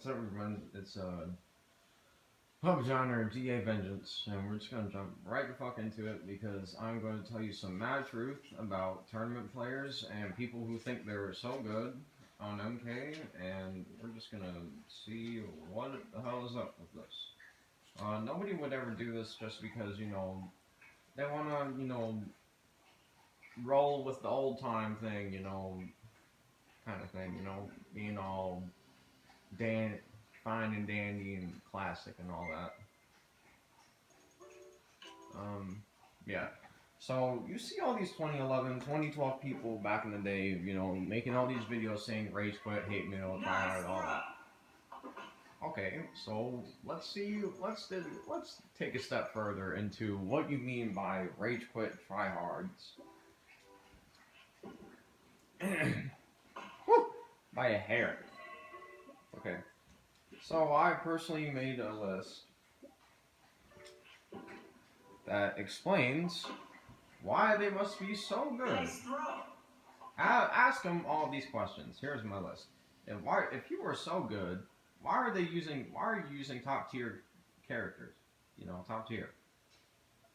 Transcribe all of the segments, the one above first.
What's up, everyone? It's Pub Genre DA Vengeance, and we're just gonna jump right the fuck into it because I'm going to tell you some mad truth about tournament players and people who think they're so good on MK, and we're just gonna see what the hell is up with this. Nobody would ever do this just because, they wanna, roll with the old time thing, kind of thing, being all dan fine and dandy and classic and all that. Yeah. So you see all these 2011, 2012 people back in the day, making all these videos saying rage quit, hate mail, try hard, all that. Okay, so let's take a step further into what you mean by rage quit tryhards. By a hair. Okay. So I personally made a list that explains why they must be so good. Ask them all these questions. Here's my list. And why, if you were so good, why are you using top tier characters? Top tier.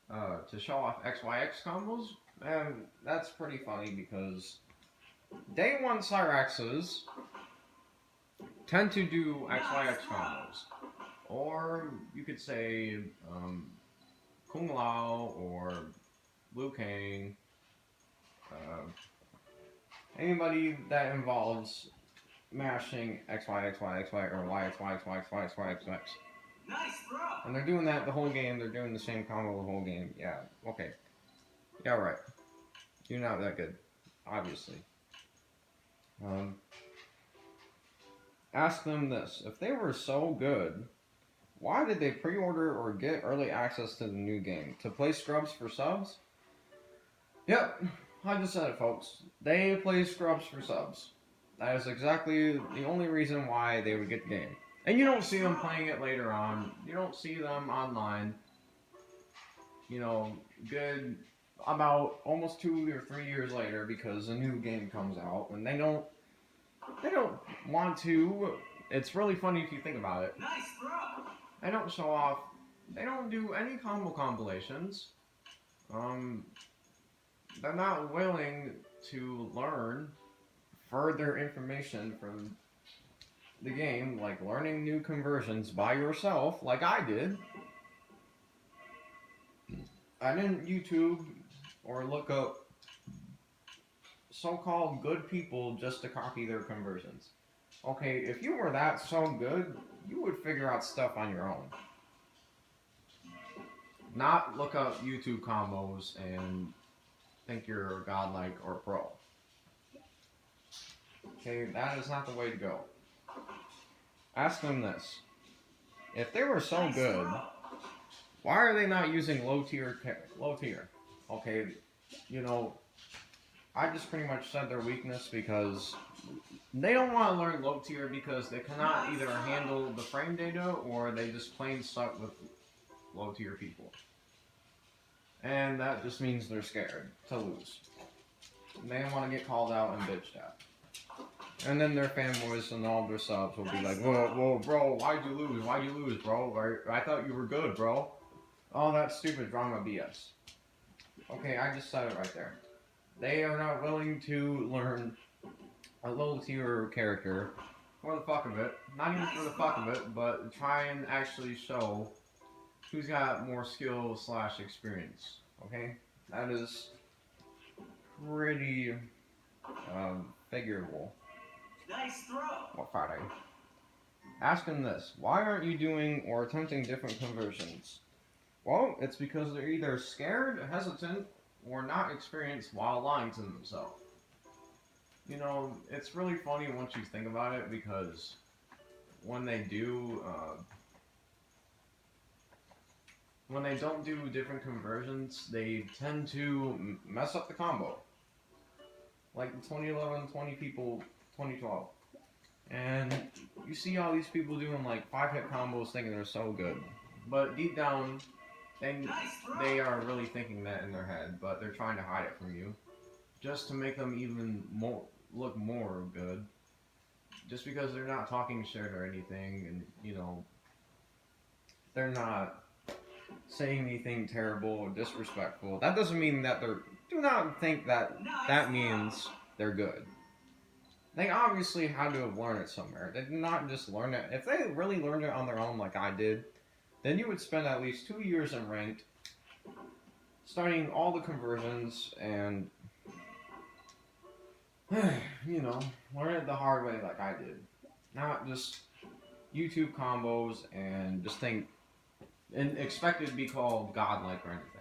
To show off XYX combos? And that's pretty funny because day one Cyraxes tend to do XYX combos. Or you could say Kung Lao or Liu Kang. Anybody that involves mashing X Y X Y X Y or Y X Y X Y X Y X Y X X. Nice throw. And they're doing that the whole game. They're doing the same combo the whole game. Yeah. Okay. Yeah. Right. You're not that good, obviously. Ask them this: if they were so good, why did they pre-order or get early access to the new game? To play scrubs for subs? Yep, I just said it, folks. They play scrubs for subs. That is exactly the only reason why they would get the game. And you don't see them playing it later on. You don't see them online. Good about almost 2 or 3 years later because a new game comes out and they don't want to. It's really funny if you think about it. Nice throw. They don't show off. They don't do any combo compilations. They're not willing to learn further information from the game, like learning new conversions by yourself, like I did. I didn't YouTube or look up so-called good people just to copy their conversions. Okay, if you were that so good, you would figure out stuff on your own. Not look up YouTube combos and think you're godlike or pro. Okay, that is not the way to go. Ask them this. If they were so good, why are they not using low tier? Okay, I just pretty much said their weakness because they don't want to learn low tier because they cannot either handle the frame data or they just plain suck with low tier people. And that just means they're scared to lose. They don't want to get called out and bitched at. And then their fanboys and all their subs will be like, whoa, bro, why'd you lose, bro? I thought you were good, bro. Oh, that's stupid drama BS. Okay, I just said it right there. They are not willing to learn a low tier character for the fuck of it. Not even for the fuck of it, but try and actually show who's got more skill / experience. Okay? That is pretty figurable. Nice throw. What Friday? Ask them this. Why aren't you doing or attempting different conversions? Well, it's because they're either scared, hesitant, or not experienced while lying to themselves. It's really funny once you think about it because when they don't do different conversions, they tend to mess up the combo. Like the 2011, 2012. And you see all these people doing like 5-hit combos thinking they're so good. But deep down, they are really thinking that in their head, but they're trying to hide it from you. Just to make them even look more good. just because they're not talking shit or anything, and they're not saying anything terrible or disrespectful, that doesn't mean that they're. Do not think that that means they're good. They obviously had to have learned it somewhere. They did not just learn it. If they really learned it on their own, like I did, then you would spend at least 2 years in ranked, studying all the conversions and learn it the hard way like I did. Not just YouTube combos and just think and expect it to be called godlike or anything.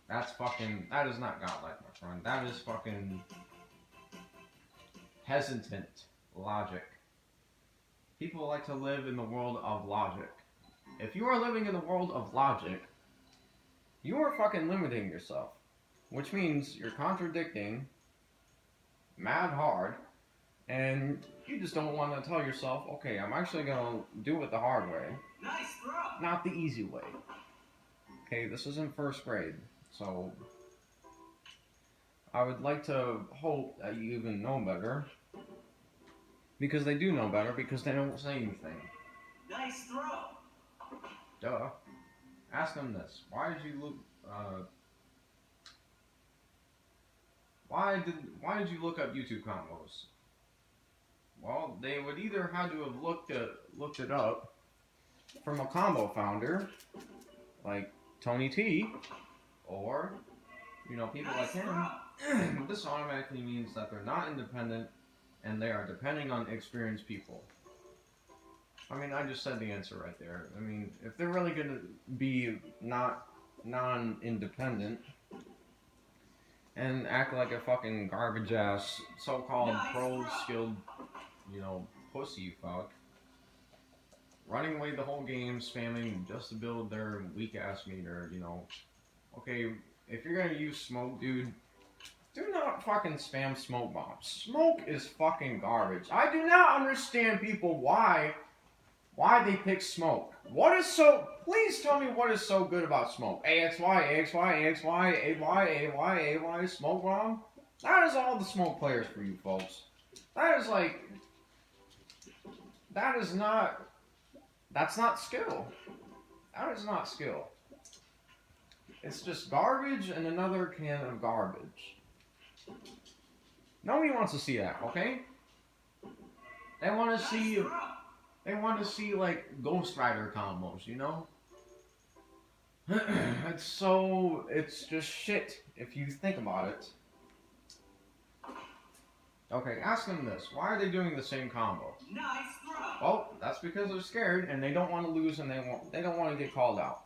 That is not godlike, my friend. That is fucking hesitant logic. People like to live in the world of logic. If you are living in the world of logic, you are fucking limiting yourself. Which means you're contradicting mad hard, and you just don't want to tell yourself, okay, I'm actually going to do it the hard way. Nice throw. Not the easy way. Okay, this isn't first grade, so I would like to hope that you even know better. Because they do know better, because they don't say anything. Nice throw. Duh. Ask them this. Why did you look, why did you look up YouTube combos? Well, they would either had to have looked it up from a combo founder, like Tony T, or, people like him. This automatically means that they're not independent, and they are depending on experienced people. I mean, I just said the answer right there. I mean, if they're really going to be not non-independent and act like a fucking garbage-ass so-called pro-skilled, pussy fuck, running away the whole game, spamming just to build their weak-ass meter, Okay, if you're going to use smoke, dude, do not fucking spam smoke bombs. Smoke is fucking garbage. I do not understand people why they pick smoke. Please tell me what is so good about smoke. AXY, AXY, AXY, AY, AY, AY, smoke bomb? That is all the smoke players for you folks. That's not skill. That is not skill. It's just garbage and another can of garbage. Nobody wants to see that, okay? They want to see like Ghost Rider combos, It's just shit if you think about it. Okay, ask them this. Why are they doing the same combo? Nice throw. Well, that's because they're scared and they don't want to lose and they don't want to get called out.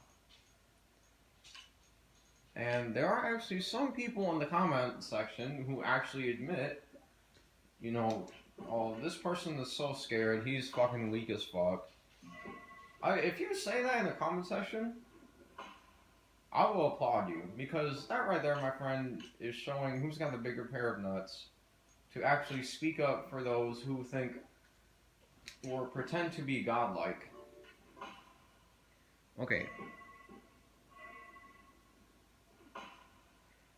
And there are actually some people in the comment section who actually admit, oh, this person is so scared, he's fucking weak as fuck. If you say that in the comment section, I will applaud you. Because that right there, my friend, is showing who's got the bigger pair of nuts to actually speak up for those who think or pretend to be godlike. Okay.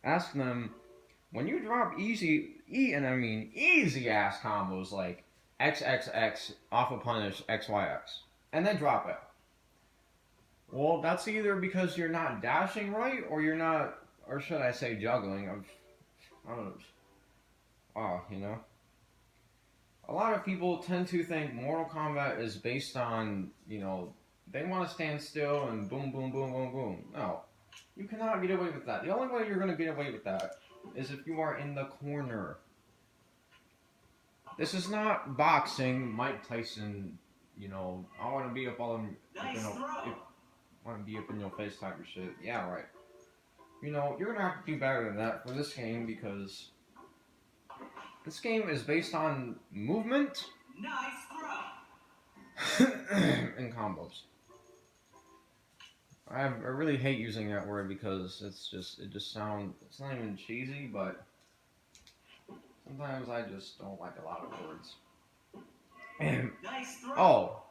Ask them, when you drop easy ass combos like XXX off a punish XYX, and then drop it. Well, that's either because you're not dashing right, or you're not, or should I say juggling. I don't know. Wow, A lot of people tend to think Mortal Kombat is based on, they want to stand still and boom, boom, boom, boom, boom. No. You cannot get away with that. The only way you're going to get away with that is if you are in the corner. This is not boxing, Mike Tyson, I want to be up all in, I want to be up in your face type of shit. Yeah, right. You're going to have to do better than that for this game because this game is based on movement and combos. I really hate using that word because it just sounds, it's not even cheesy, but sometimes I just don't like a lot of words. Oh,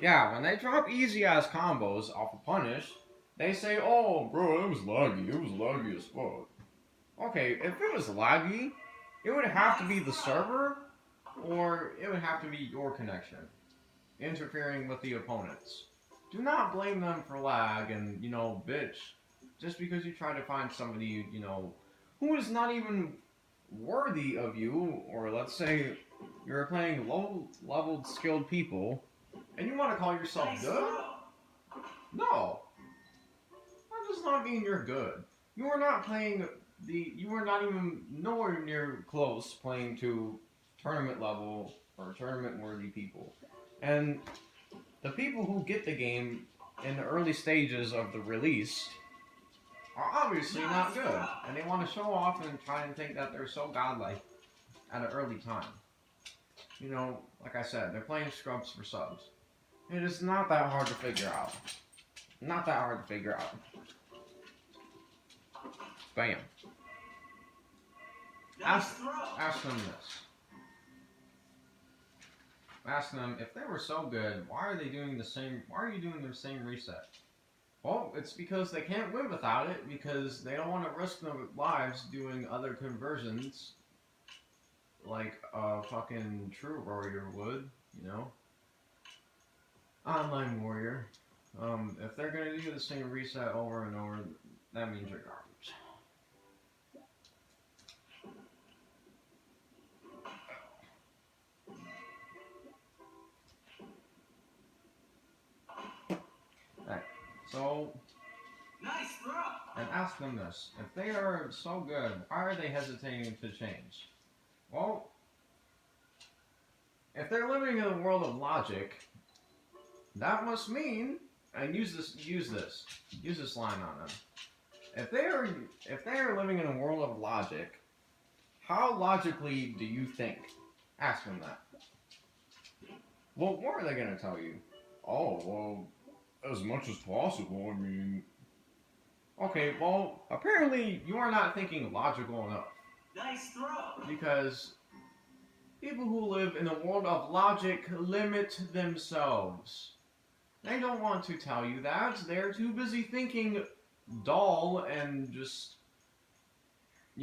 yeah, when they drop easy ass combos off a punish, they say, oh, bro, it was laggy as fuck. Okay, if it was laggy, it would have to be the server or it would have to be your connection interfering with the opponents. Do not blame them for lag and, bitch, just because you try to find somebody, who is not even worthy of you, or let's say you're playing low-leveled skilled people, and you want to call yourself Nice good? throw. No. That does not mean you're good. You are not playing you are not even nowhere near close playing to tournament level or tournament worthy people. And the people who get the game in the early stages of the release are obviously not good. And they want to show off and try and think that they're so godlike at an early time. Like I said, they're playing scrubs for subs. It is not that hard to figure out. Not that hard to figure out. Bam. Nice throw. Ask them this. Ask them, if they were so good, why are you doing the same reset? Well, it's because they can't win without it, because they don't want to risk their lives doing other conversions like a fucking true warrior would, Online warrior. If they're gonna do the same reset over and over, that means you're garbage. Alright, so Nice throw. and ask them this. If they are so good, why are they hesitating to change? Well, if they're living in a world of logic, that must mean, and use this line on them. If they are living in a world of logic, how logically do you think? Ask them that. Well, what are they gonna tell you? Oh, well, as much as possible, I mean... Okay, well, apparently you are not thinking logical enough. Nice throw. Because people who live in a world of logic limit themselves. They don't want to tell you that. They're too busy thinking dull and just,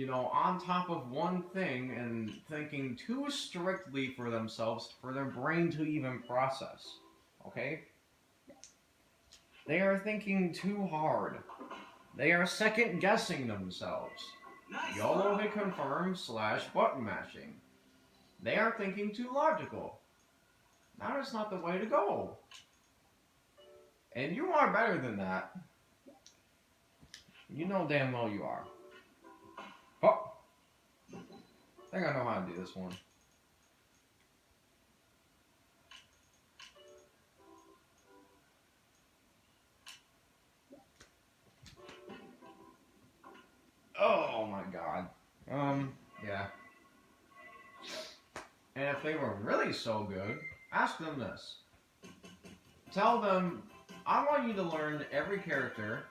on top of one thing and thinking too strictly for themselves for their brain to even process. Okay? They are thinking too hard. They are second guessing themselves. Nice YOLO throw. hit confirm / button mashing. They are thinking too logical. That is not the way to go. And you are better than that. You know damn well you are. Oh! I think I know how to do this one. Oh my god. Yeah. And if they were really so good, ask them this. Tell them, I want you to learn every character,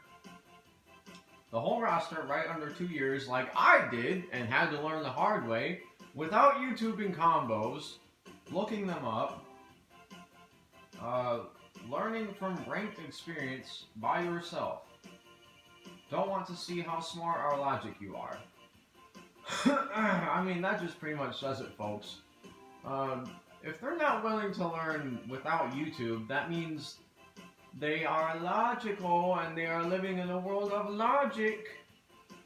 the whole roster, right under 2 years, like I did, and had to learn the hard way, without YouTubing combos, looking them up, learning from ranked experience by yourself. Don't want to see how smart or logic you are. I mean, that just pretty much says it, folks. If they're not willing to learn without YouTube, that means they are logical and they are living in a world of logic,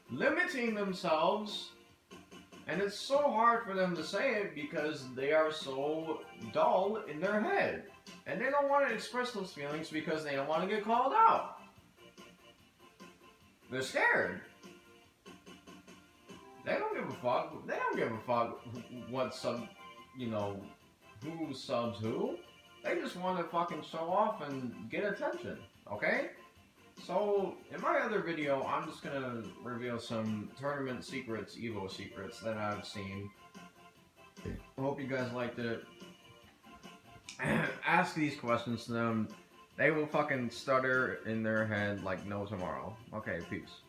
limiting themselves. And it's so hard for them to say it because they are so dull in their head. And they don't want to express those feelings because they don't want to get called out. They're scared. They don't give a fuck. They don't give a fuck what who subs who. They just want to fucking show off and get attention, okay? So, in my other video, I'm just gonna reveal some tournament secrets, Evo secrets that I've seen. I hope you guys liked it. Ask these questions to them. They will fucking stutter in their head like no tomorrow. Okay, peace.